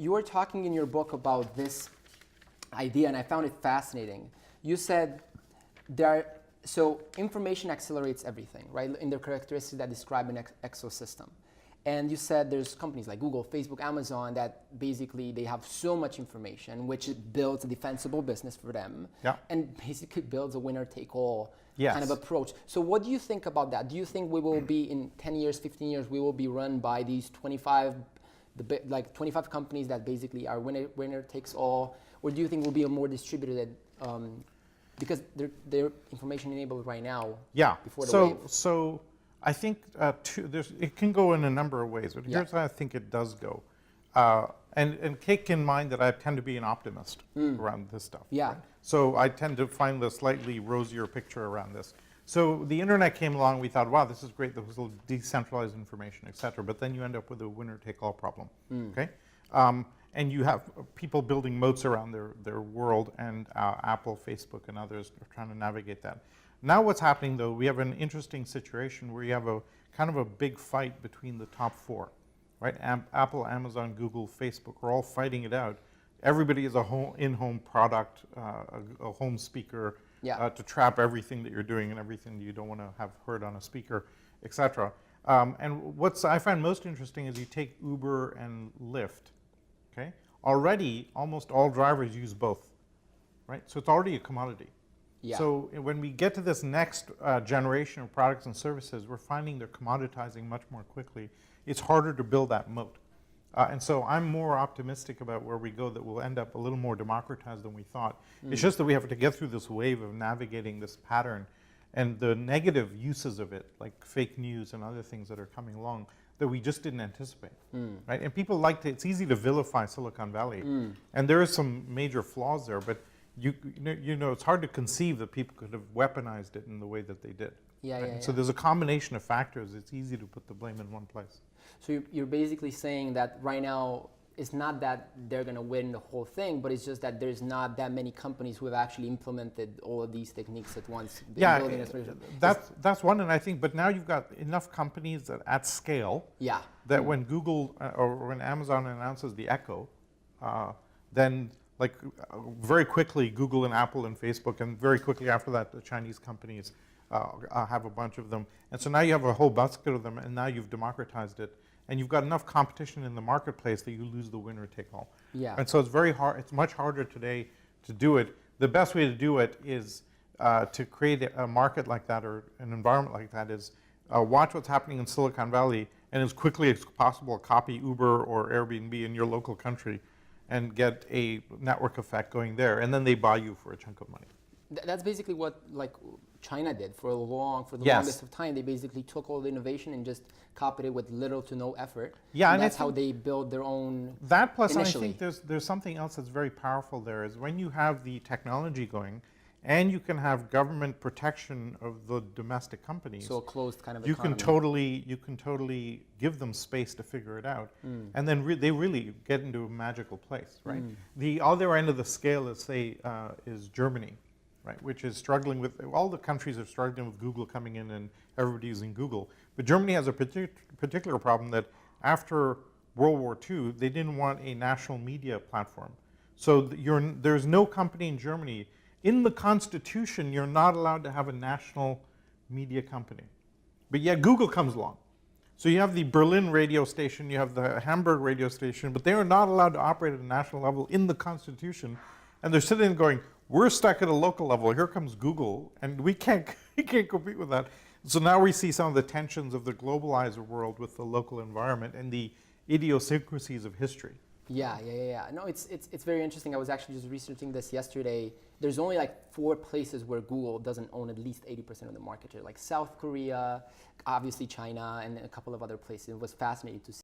you were talking in your book about this idea, and I found it fascinating. You said so information accelerates everything, right? In the characteristics that describe an ecosystem. And you said there's companies like Google, Facebook, Amazon that basically they have so much information, which builds a defensible business for them, and basically builds a winner-take-all kind of approach. So what do you think about that? Do you think we will be in 10 years, 15 years, we will be run by these 25 companies that basically are winner takes all, or do you think we'll be a more distributed, because they're information enabled right now? Before the wave. So I think it can go in a number of ways, but here's how I think it does go. And keep in mind that I tend to be an optimist around this stuff. Right? So I tend to find the slightly rosier picture around this. So the internet came along, we thought, wow, this is great, there was a decentralized information, et cetera, but then you end up with a winner-take-all problem, okay? And you have people building moats around their world, and Apple, Facebook, and others are trying to navigate that. Now what's happening, though, we have an interesting situation where you have a kind of a big fight between the top four, right? Apple, Amazon, Google, Facebook are all fighting it out. Everybody is a in-home product, a home speaker, to trap everything that you're doing and everything that you don't want to have heard on a speaker, et cetera. And what I find most interesting is you take Uber and Lyft, okay? Already, almost all drivers use both, right? So it's already a commodity. So when we get to this next generation of products and services, we're finding they're commoditizing much more quickly. It's harder to build that moat. And so I'm more optimistic about where we go, that we'll end up a little more democratized than we thought. It's just that we have to get through this wave of navigating this pattern and the negative uses of it, like fake news and other things that are coming along that we just didn't anticipate, right? And people like to, it's easy to vilify Silicon Valley. And there is some major flaws there, but you know, it's hard to conceive that people could have weaponized it in the way that they did. So there's a combination of factors. It's easy to put the blame in one place. So you're basically saying that right now, it's not that they're going to win the whole thing, but it's just that there's not that many companies who have actually implemented all of these techniques at once. That's one, and I think, but now you've got enough companies that at scale that when Google or when Amazon announces the Echo, then very quickly Google and Apple and Facebook, and very quickly after that the Chinese companies have a bunch of them. And so now you have a whole basket of them, and now you've democratized it. And you've got enough competition in the marketplace that you lose the winner take all. And so it's very hard, it's much harder today to do it. The best way to do it is to create a market like that or an environment like that is watch what's happening in Silicon Valley and as quickly as possible copy Uber or Airbnb in your local country and get a network effect going there. And then they buy you for a chunk of money. That's basically what China did for the longest of time. They basically took all the innovation and just copied it with little to no effort. And that's how they build their own. That plus, initially. I think there's something else that's very powerful there is when you have the technology going, and you can have government protection of the domestic companies. So a closed kind of economy. You can totally give them space to figure it out, and then they really get into a magical place, right? The other end of the scale is is Germany. Right, which is struggling with, all the countries are struggling with Google coming in and everybody using Google. But Germany has a particular problem that after World War II, they didn't want a national media platform. So there's no company in Germany, in the constitution, you're not allowed to have a national media company. But yet Google comes along. So you have the Berlin radio station, you have the Hamburg radio station, but they are not allowed to operate at a national level in the constitution. And they're sitting there going, we're stuck at a local level. Here comes Google, and we can't compete with that. So now we see some of the tensions of the globalized world with the local environment and the idiosyncrasies of history. No, it's very interesting. I was actually just researching this yesterday. There's only 4 places where Google doesn't own at least 80% of the market share, like South Korea, obviously China, and a couple of other places. It was fascinating to see.